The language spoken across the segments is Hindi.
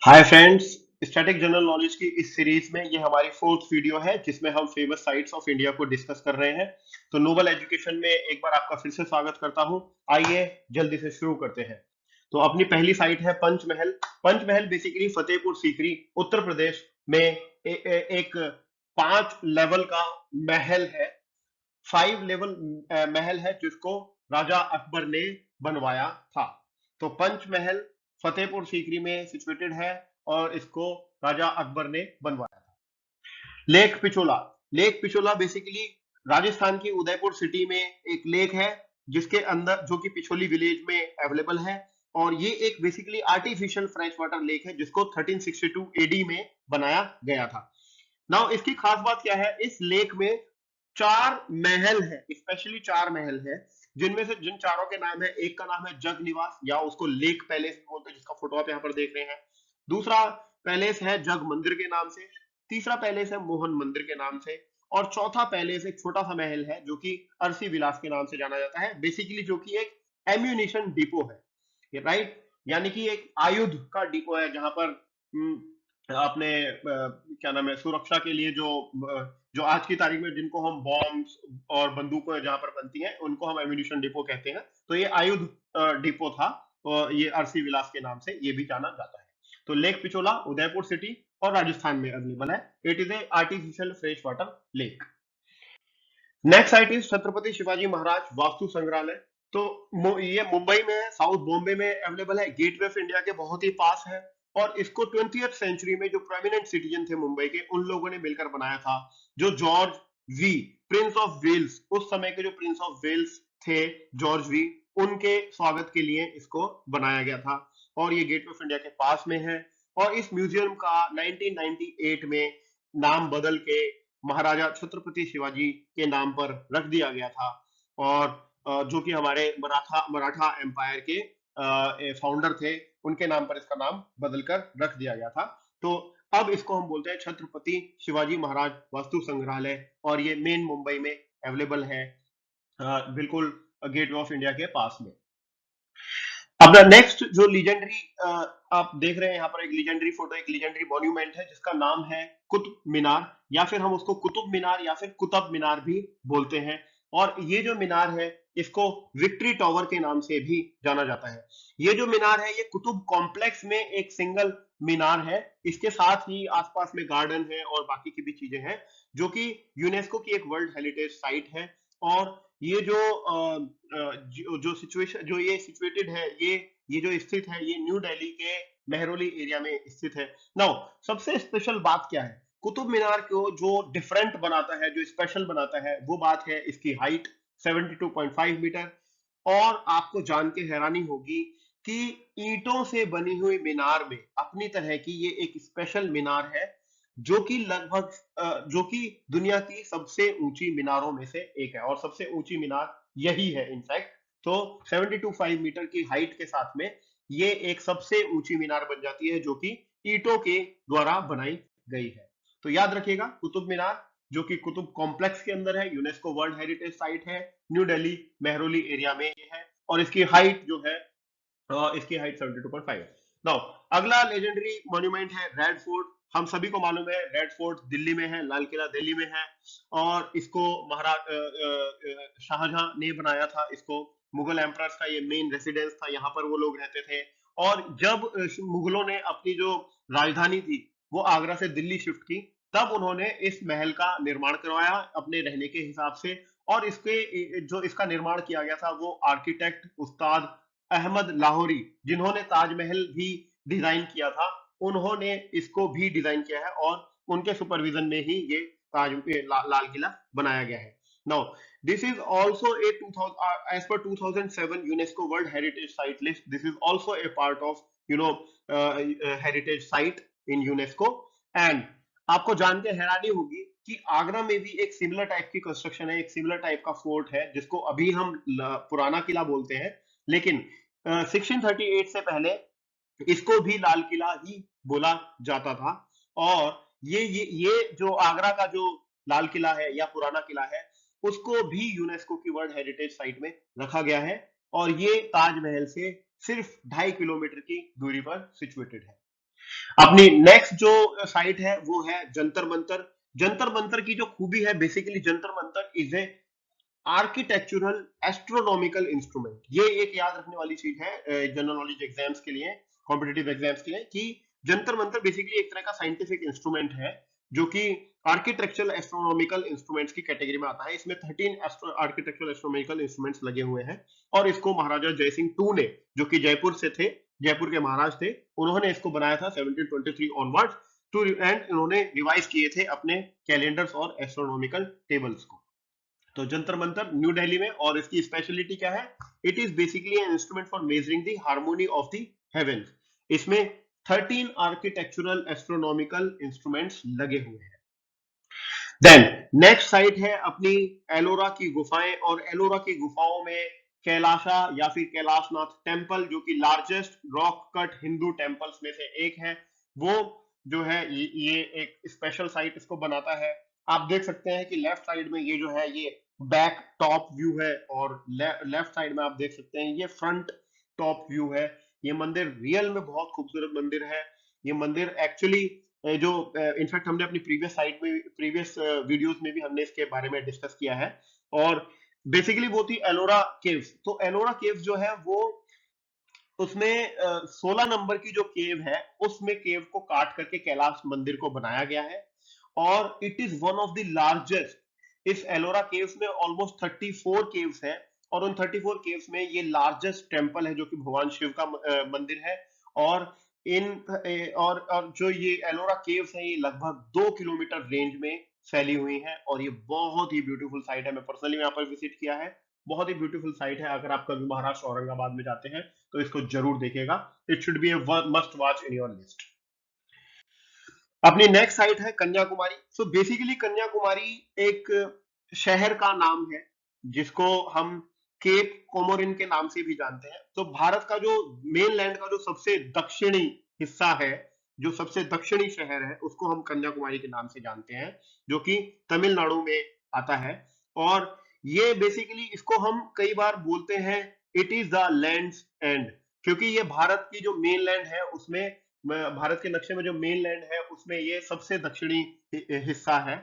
Hi friends. Static general knowledge की इस सीरीज में ये हमारी फोर्थ वीडियो है जिसमें हम फेमस साइट्स ऑफ इंडिया को डिस्कस कर रहे हैं। तो नोबल एजुकेशन में एक बार आपका फिर से स्वागत करता हूं। आइए जल्दी से शुरू करते हैं। तो अपनी पहली साइट है पंचमहल। पंचमहल बेसिकली फतेहपुर सीकरी उत्तर प्रदेश में एक 5 लेवल का महल है। 5 लेवल महल है जिसको राजा अकबर ने बनवाया था। तो पंचमहल फतेहपुर सीकरी में सिचुएटेड है और इसको राजा अकबर ने बनवाया था। Lake Pichola. Lake Pichola basically Rajasthan की उदयपुर सिटी में एक लेक है जिसके अंदर जो कि पिछोली विलेज में अवेलेबल है। और ये एक basically artificial fresh water lake है जिसको 1362 एडी में बनाया गया था। नाउ इसकी खास बात क्या है, इस लेक में 4 महल है, स्पेशली 4 महल है जिनमें से जिन चारों के नाम है, एक का नाम है जग निवास या उसको लेक पैलेस भी बोलते हैं जिसका फोटो आप यहाँ पर देख रहे हैं। दूसरा पैलेस है जग मंदिर के नाम से। तीसरा पैलेस है मोहन मंदिर के नाम से। और चौथा पैलेस एक छोटा सा महल है जो कि अरसी विलास के नाम से जाना जाता है, बेसिकली जो कि एक एम्यूनिशन डिपो है, राइट। यानी कि एक आयुध का डिपो है जहां पर आपने क्या नाम है, सुरक्षा के लिए जो आज की तारीख में जिनको हम बॉम्ब्स और बंदूकें जहां पर बनती हैं उनको हम एम्यूनिशन डिपो कहते हैं। तो ये आयुध डिपो था। और ये अरसी विलास के नाम से ये भी जाना जाता है। तो लेक पिछोला उदयपुर सिटी और राजस्थान में अवेलेबल है। It is a artificial fresh water lake. Next site is Chhatrapati Shivaji Maharaj Vastu Sangrahalaya. तो ये मुंबई में है, साउथ बॉम्बे में अवेलेबल है, गेटवे ऑफ इंडिया के बहुत ही पास है। और इसको 20th सेंचुरी में जो प्रोमिनेंट सिटीजन थे मुंबई के उन लोगों ने मिलकर बनाया था। जो George V, prince of Wales, उस समय के जो प्रिंस ऑफ वेल्स थे जॉर्ज वी, उनके स्वागत के लिए इसको बनाया गया था। और ये गेटवे ऑफ इंडिया के पास में है। और इस म्यूजियम का 1998 में नाम बदल के महाराजा छत्रपति शिवाजी के नाम पर रख दिया गया था। और जो कि हमारे मराठा मराठा एम्पायर के फाउंडर थे, उनके नाम पर इसका नाम बदलकर रख दिया गया था। तो अब इसको हम बोलते हैं छत्रपति शिवाजी महाराज वास्तु संग्रहालय। और ये मेन मुंबई में अवेलेबल है, बिल्कुल गेटवे ऑफ इंडिया के पास में। अपना नेक्स्ट जो लीजेंडरी आप देख रहे हैं यहाँ पर, एक लीजेंडरी फोटो, एक लीजेंडरी मॉन्यूमेंट है जिसका नाम है कुतुब मीनार, या फिर हम उसको कुतुब मीनार या फिर कुतुब मीनार भी बोलते हैं। और ये जो मीनार है इसको विक्ट्री टावर के नाम से भी जाना जाता है। ये जो मीनार है ये कुतुब कॉम्प्लेक्स में एक सिंगल मीनार है। इसके साथ ही आसपास में गार्डन है और बाकी की भी चीजें हैं जो कि यूनेस्को की एक वर्ल्ड हेरिटेज साइट है। और ये जो सिचुएशन जो ये सिचुएटेड है, ये जो स्थित है ये न्यू दिल्ली के मेहरौली एरिया में स्थित है। नाउ सबसे स्पेशल बात क्या है, कुतुब मीनार को जो डिफरेंट बनाता है, जो स्पेशल बनाता है, वो बात है इसकी हाइट 72.5 मीटर। और आपको जान के हैरानी होगी कि ईंटों से बनी हुई मीनार में अपनी तरह की ये एक स्पेशल मीनार है जो कि लगभग जो कि दुनिया की सबसे ऊंची मीनारों में से एक है। और सबसे ऊंची मीनार यही है इनफैक्ट। तो 72.5 मीटर की हाइट के साथ में ये एक सबसे ऊंची मीनार बन जाती है जो कि ईंटों के द्वारा बनाई गई है। तो याद रखिएगा कुतुब मीनार जो कि कुतुब कॉम्प्लेक्स के अंदर है, यूनेस्को वर्ल्ड हेरिटेज साइट है, न्यू दिल्ली मेहरौली एरिया में ये है। और इसकी हाइट जो है, इसकी हाइट 72.5 है। नाउ अगला लेजेंडरी मॉन्यूमेंट है रेड फोर्ट। हम सभी को मालूम है रेड फोर्ट दिल्ली में है, लाल किला दिल्ली में है। और इसको महाराज शाहजहां ने बनाया था। इसको मुगल एम्परर्स का ये मेन रेसिडेंस था, यहाँ पर वो लोग रहते थे। और जब मुगलों ने अपनी जो राजधानी थी वो आगरा से दिल्ली शिफ्ट की, तब उन्होंने इस महल का निर्माण करवाया अपने रहने के हिसाब से। और इसके जो इसका निर्माण किया गया था वो आर्किटेक्ट उस्ताद अहमद लाहौरी, जिन्होंने ताजमहल भी डिजाइन किया था, उन्होंने इसको भी डिजाइन किया है। और उनके सुपरविजन में ही ये लाल किला बनाया गया है। Now this is also a 2000 as per 2007 UNESCO world heritage site list. This is also a part of you know heritage site in UNESCO. And आपको जान के हैरानी होगी कि आगरा में भी एक सिमिलर टाइप की कंस्ट्रक्शन है, एक सिमिलर टाइप का फोर्ट है जिसको अभी हम पुराना किला बोलते हैं। लेकिन 1638 से पहले इसको भी लाल किला ही बोला जाता था। और ये जो आगरा का जो लाल किला है या पुराना किला है उसको भी यूनेस्को की वर्ल्ड हेरिटेज साइट में रखा गया है। और ये ताजमहल से सिर्फ 2.5 किलोमीटर की दूरी पर सिचुएटेड है। अपनी नेक्स्ट जो साइट है वो है जंतर मंतर। जंतर मंतर की जो खूबी है, basically Jantar Mantar is a architectural astronomical instrument. ये एक याद रखने वाली चीज है जनरल नॉलेज एग्जाम्स के लिए, कॉम्पिटेटिव एग्जाम्स के लिए, कि जंतर मंतर बेसिकली एक तरह का साइंटिफिक इंस्ट्रूमेंट है जो कि आर्किटेक्चरल एस्ट्रोनॉमिकल इंस्ट्रूमेंट्स की कैटेगरी में आता है। इसमें 13 आर्किटेक्चरल एस्ट्रोनॉमिकल इंस्ट्रूमेंट्स लगे हुए हैं, और इसको महाराजा जयसिंह टू ने, जो कि जयपुर से थे, जयपुर के महाराज थे, उन्होंने इसको बनाया था 1723 ऑनवर्ड्स टू, एंड इन्होंने रिवाइज किए थे अपने कैलेंडर्स और एस्ट्रोनॉमिकल टेबल्स को। तो जंतर मंतर न्यू दिल्ली में, और इसकी स्पेशलिटी क्या है? It is basically an instrument for measuring the harmony of the heavens. इसमें 13 आर्किटेक्चरल एस्ट्रोनॉमिकल इंस्ट्रूमेंट्स लगे हुए हैं। देन नेक्स्ट साइट है अपनी एलोरा की गुफाएं, और एलोरा की गुफाओं में कैलाशा या फिर कैलाशनाथ टेम्पल, जो कि largest rock cut Hindu temples में से एक है, वो जो है ये एक स्पेशल साइट इसको बनाता है। आप देख सकते हैं कि लेफ्ट साइड में ये जो है ये बैक टॉप व्यू है, और लेफ्ट साइड में आप देख सकते हैं ये फ्रंट टॉप व्यू है। ये मंदिर रियल में बहुत खूबसूरत मंदिर है। ये मंदिर एक्चुअली जो इनफैक्ट हमने अपनी प्रीवियस साइट में, प्रीवियस वीडियोस में भी हमने इसके बारे में डिस्कस किया है। और बेसिकली वो थी एलोरा केव्स। तो एलोरा केव्स जो है वो, उसमें 16 नंबर की जो केव है, उसमें केव को काट करके कैलाश मंदिर को बनाया गया है, और it is one of the largest. इस एलोरा केव्स में ऑलमोस्ट 34 केव्स है, और उन 34 केव्स में ये लार्जेस्ट टेम्पल है जो कि भगवान शिव का मंदिर है। और और जो ये एलोरा केव्स है, ये लगभग 2 किलोमीटर रेंज में फैली हुई है, और ये बहुत ही ब्यूटीफुल साइट है। मैं पर्सनली यहाँ पर विजिट किया है, बहुत ही ब्यूटीफुल साइट है। अगर आप कभी महाराष्ट्र औरंगाबाद में जाते हैं तो इसको जरूर देखेगा। It should be A must watch in your list. अपनी नेक्स्ट साइट है कन्याकुमारी। सो बेसिकली कन्याकुमारी एक शहर का नाम है जिसको हम केप कोमोरिन के नाम से भी जानते हैं। तो भारत का जो मेन लैंड का जो सबसे दक्षिणी हिस्सा है, जो सबसे दक्षिणी शहर है, उसको हम कन्याकुमारी के नाम से जानते हैं, जो कि तमिलनाडु में आता है। और ये बेसिकली इसको हम कई बार बोलते हैं it is the lands and, क्योंकि ये भारत की जो मेन लैंड है उसमें, भारत के नक्शे में जो मेन लैंड है उसमें ये सबसे दक्षिणी हिस्सा है।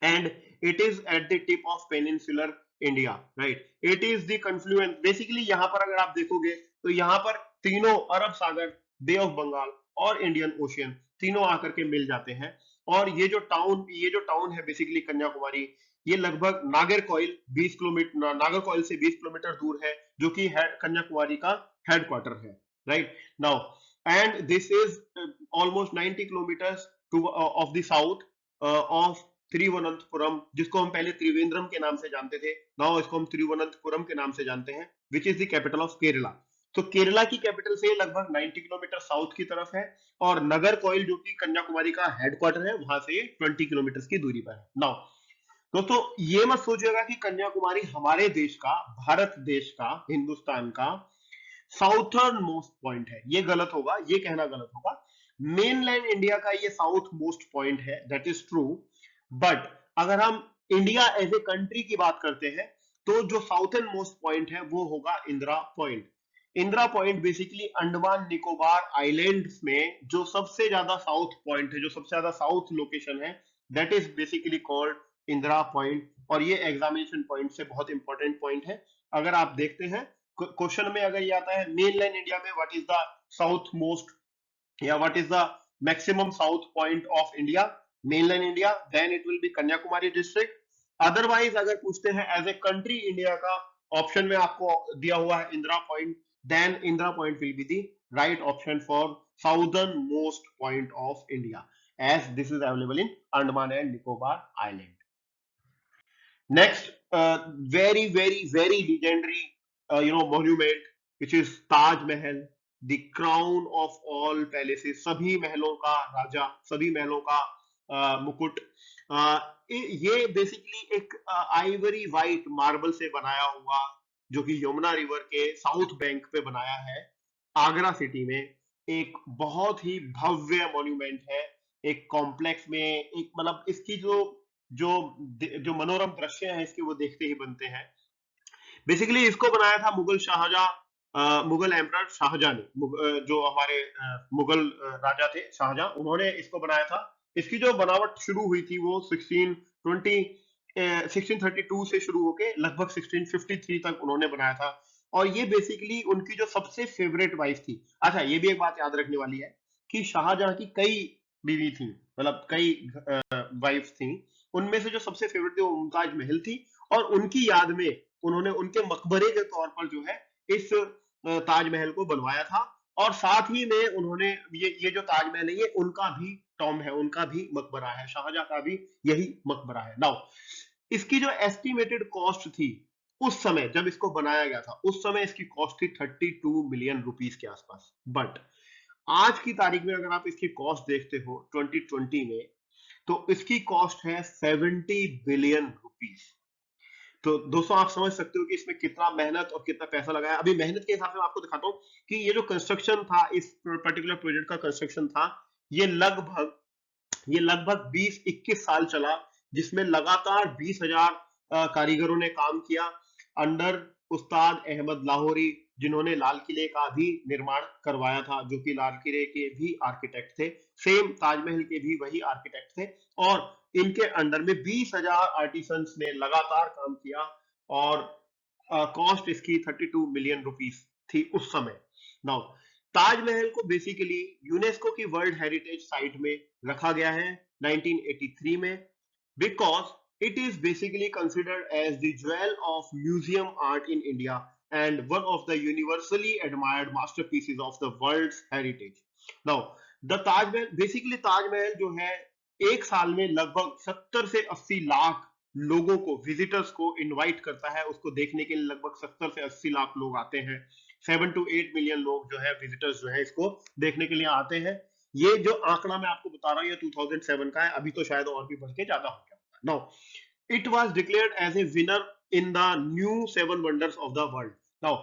And it is at the tip of peninsular India, right. It is the confluence. Basically यहाँ पर अगर आप देखोगे तो यहाँ पर तीनों अरब सागर, बे ऑफ बंगाल और इंडियन ओशियन, तीनों आकर के मिल जाते हैं। और ये जो टाउन है बेसिकली कन्याकुमारी, ये लगभग नागरकोइल 20 किलोमीटर, नागरकोइल से 20 किलोमीटर दूर है, जो कि कन्याकुमारी का हेडक्वार्टर है, right now. And this is almost 90 kilometre two of the south of Thiruvananthapuram, जिसको हम पहले त्रिवेंद्रम के नाम से जानते थे, नाउ इसको हम त्रिवनंतपुरम के नाम से जानते हैं, which is the capital of Kerala. तो केरला की कैपिटल से लगभग 90 किलोमीटर साउथ की तरफ है, और नगर कोइल जो कि कन्याकुमारी का हेडक्वार्टर है, वहां से 20 किलोमीटर की दूरी पर है। नाउ दोस्तों, ये मत सोचिएगा कि कन्याकुमारी हमारे देश का, भारत देश का, हिंदुस्तान का साउथर्न मोस्ट पॉइंट है। ये गलत होगा, ये कहना गलत होगा। मेनलैंड इंडिया का ये साउथ मोस्ट पॉइंट है, दैट इज ट्रू। बट अगर हम इंडिया एज ए कंट्री की बात करते हैं, तो जो साउथर्न मोस्ट पॉइंट है वो होगा Indira point. Indira point basically Andaman Nicobar islands में जो सबसे ज्यादा साउथ पॉइंट है, जो सबसे ज्यादा साउथ लोकेशन है, that is basically called Indira point. और ये एग्जामिनेशन पॉइंट से बहुत इंपॉर्टेंट पॉइंट है। अगर आप देखते हैं क्वेश्चन में, अगर ये आता है मेनलैंड इंडिया में what is the south most, या what is the maximum south point of India, mainland India, then it will be Kanyakumari district. Otherwise अगर पूछते हैं एज ए कंट्री इंडिया का, ऑप्शन में आपको दिया हुआ है Indira point, then Indira point will be the right option for southern most point of India, as this is available in Andaman and Nicobar island. Next, very legendary, monument, which is Taj Mahal, the crown of all palaces, सभी महलों का राजा, सभी महलों का मुकुट। अ, ये बेसिकली एक आइवरी वाइट मार्बल से बनाया हुआ, जो कि यमुना रिवर के साउथ बैंक पे बनाया है, आगरा सिटी में। एक बहुत ही भव्य मॉन्यूमेंट है, एक कॉम्प्लेक्स में, एक मतलब इसकी जो जो मनोरम दृश्य हैं इसके, वो देखते ही बनते हैं। बेसिकली इसको बनाया था मुगल शाहजहां मुगल एम्परर शाहजहां ने जो हमारे मुगल राजा थे शाहजहां, उन्होंने इसको बनाया था। इसकी जो बनावट शुरू हुई थी वो 1632 से शुरू होके लगभग 1653 तक उन्होंने बनाया था। और ये बेसिकली उनकी जो सबसे फेवरेट वाइफ थी। अच्छा, ये भी एक बात याद रखने वाली है कि शाहजहां की कई बीवी थी, मतलब कई वाइफ थी। उनमें से जो सबसे फेवरेट थी वो मुमताज महल थी। और उनकी याद में उन्होंने उनके मकबरे के तौर पर जो है इस ताजमहल को बनवाया था। और साथ ही में उन्होंने ये जो ताजमहल है ये उनका भी टॉम है, उनका भी मकबरा है, शाहजहां का भी यही मकबरा है। नाउ इसकी जो एस्टिमेटेड कॉस्ट थी उस समय जब इसको बनाया गया था, उस समय इसकी कॉस्ट थी 32 मिलियन रुपीस के आसपास। बट आज की तारीख में अगर आप इसकी कॉस्ट देखते हो 2020 में, तो इसकी कॉस्ट है 70 बिलियन रुपीस। तो दोस्तों आप समझ सकते हो कि इसमें कितना मेहनत और कितना पैसा लगाया। अभी मेहनत के हिसाब से मैं आपको दिखाता हूँ कि ये जो कंस्ट्रक्शन था, इस पर्टिकुलर प्रोजेक्ट का कंस्ट्रक्शन था, ये लगभग 20-21 साल चला, जिसमें लगातार 20,000 कारीगरों ने काम किया अंडर उस्ताद अहमद लाहौरी, जिन्होंने लाल किले का भी निर्माण करवाया था, जो कि लाल किले के भी आर्किटेक्ट थे, सेम ताजमहल के भी वही आर्किटेक्ट थे। और इनके अंडर में 20,000 आर्टिसंस ने लगातार काम किया। और कॉस्ट इसकी 32 मिलियन रुपीस थी उस समय। नाउ ताजमहल को बेसिकली यूनेस्को की वर्ल्ड हेरिटेज साइट में रखा गया है 1983 में, because it is basically considered as the jewel of museum art in India and one of the universally admired masterpieces of the world's heritage. Now, the Taj Mahal, basically Taj Mahal जो है एक साल में लगभग 70 से 80 लाख लोगों को, विजिटर्स को इनवाइट करता है। उसको देखने के लिए लगभग 70 से 80 लाख लोग आते हैं। 7 to 8 मिलियन लोग जो है विजिटर्स जो है इसको देखने के लिए आते हैं। ये जो आंकड़ा मैं आपको बता रहा हूँ ये 2007 का है, अभी तो शायद और भी बढ़ के ज्यादा हो गया। Now it was declared as a winner in the new 7 wonders of the world. Now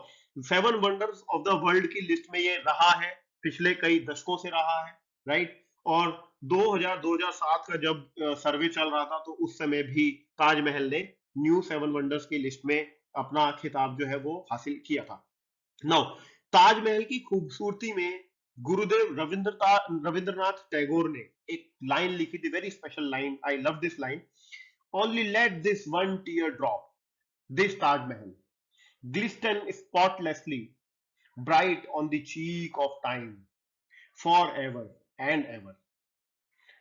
7 wonders of the world की लिस्ट में ये रहा है, पिछले कई दशकों से रहा है, राइट। और 2007 का जब सर्वे चल रहा था तो उस समय भी ताजमहल ने न्यू 7 वंडर्स की लिस्ट में अपना खिताब जो है वो हासिल किया था। नाउ ताजमहल की खूबसूरती में गुरुदेव रविंद्रनाथ टैगोर ने एक लाइन लिखी थी, very special line, I love this line. Only let this one tier drop, this Taj Mahal glisten spotlessly bright on the cheek of time forever and ever।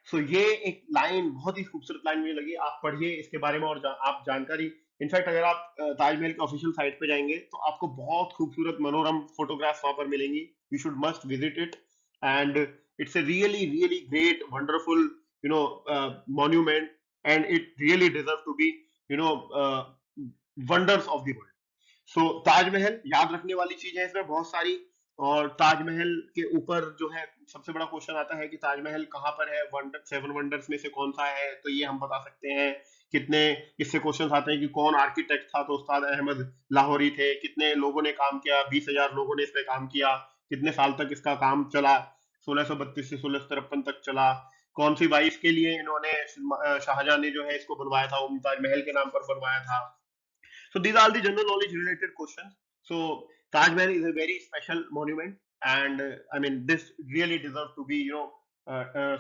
सो ये एक लाइन बहुत ही खूबसूरत लाइन मुझे लगी, आप पढ़िए इसके बारे में और आप जानकारी। इनफैक्ट अगर आप ताजमहल के ऑफिशियल साइट पे जाएंगे तो आपको बहुत खूबसूरत मनोरम फोटोग्राफ्स वहां पर मिलेंगी। You should must visit it and it's a really really great wonderful monument and it really deserve to be wonders of the world. So Taj Mahal याद रखने वाली चीज है इसमें बहुत सारी। और ताजमहल के ऊपर जो है सबसे बड़ा क्वेश्चन आता है कि ताजमहल कहाँ पर है, 7 वंडर्स में से कौन सा है, तो ये हम बता सकते हैं। कितने इससे क्वेश्चन आते हैं कि कौन आर्किटेक्ट था, तो उस्ताद अहमद लाहौरी थे। कितने लोगों ने काम किया, 20,000 लोगों ने इस पे काम किया। कितने साल तक इसका काम चला, 1632 से 1653 तक चला। कौन सी वाइफ के लिए इन्होंने शाहजहां ने जो है इसको बनवाया था, मुमताज महल के नाम पर बनवाया था। So these are the general knowledge related questions. So Taj Mahal is a very special monument, and I mean this really deserves to be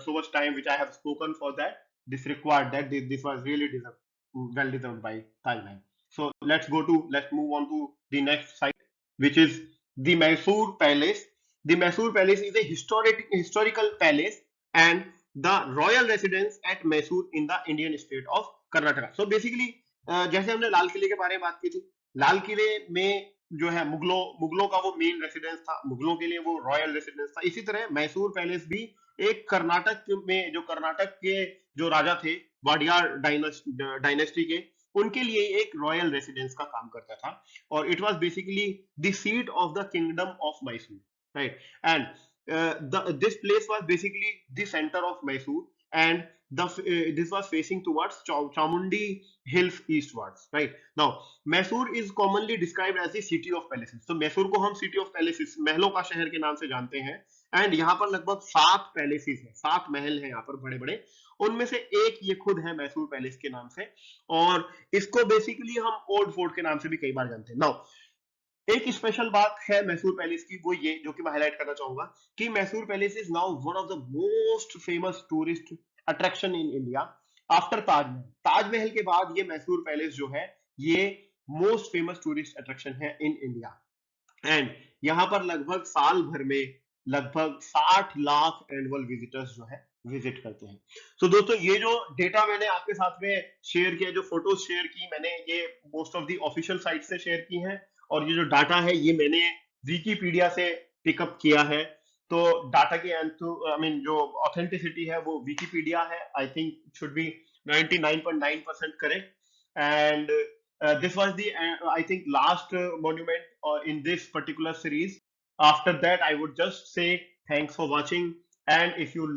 so much time which I have spoken for that. This required that this was really deserved, well deserved by Taj Mahal. So let's move on to the next site, which is the Mysore Palace. The Mysore Palace is a historical palace and the royal residence at Mysore in the Indian state of Karnataka. So basically जैसे हमने लाल किले के बारे में बात की थी, लाल किले में जो है मुगलों का वो मेन रेसिडेंस था, मुगलों के लिए वो रॉयल रेसिडेंस था। इसी तरह मैसूर पैलेस भी एक कर्नाटक में, जो कर्नाटक के जो राजा थे वाडियार डायनेस्टी के, उनके लिए एक रॉयल रेसिडेंस का काम करता था। और it was basically the seat of the kingdom of Mysore, right. And this place was basically the centre of Mysore and this was facing towards Chamundi hills eastwards, right. Now Mysore is commonly described as the city of palaces. So Mysore को हम city of palaces, महलों का शहर के नाम से जानते हैं। एंड यहाँ पर लगभग 7 पैलेसेस हैं, 7 महल हैं यहाँ पर बड़े बड़े। उनमें से एक ये खुद है मैसूर पैलेस के नाम से, और इसको बेसिकली हम ओल्ड फोर्ट के नाम से भी कई बार जानते हैं। नाउ एक स्पेशल बात है मैसूर पैलेस की, वो ये जो कि मैं हाईलाइट करना चाहूंगा कि Mysore palace is now one of the most famous tourist attraction in India after Taj Mahal. Taj Mahal के बाद ये मैसूर पैलेस जो है ये मोस्ट फेमस टूरिस्ट अट्रैक्शन है इन इंडिया। एंड यहाँ पर लगभग साल भर में लगभग 60 लाख एनुअल विजिटर्स जो है विजिट करते हैं। तो दोस्तों ये जो डेटा मैंने आपके साथ में शेयर किया, जो फोटोज शेयर की मैंने, ये most of the official site से शेयर की हैं, और ये जो डाटा है ये मैंने विकीपीडिया से पिकअप किया है। तो डाटा की आई मीन जो ऑथेंटिसिटी है वो विकीपीडिया है, I think should be 99.9% correct. And this was the I think last monument in this particular series. After that I would just say thanks for watching, and if you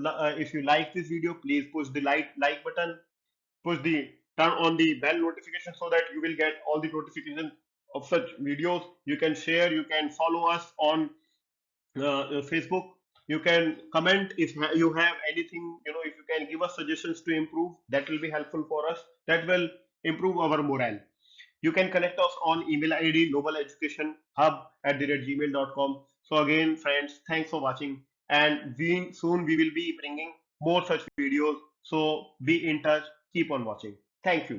like this video, please push the like button, push the turn on the bell notification so that you will get all the notification of such videos. You can share, you can follow us on Facebook. You can comment if you have anything, if you can give us suggestions to improve, that will be helpful for us, that will improve our morale. You can connect us on email ID nobeleducationhub@gmail.com. So again, friends, thanks for watching, and soon we will be bringing more such videos. So be in touch, keep on watching. Thank you.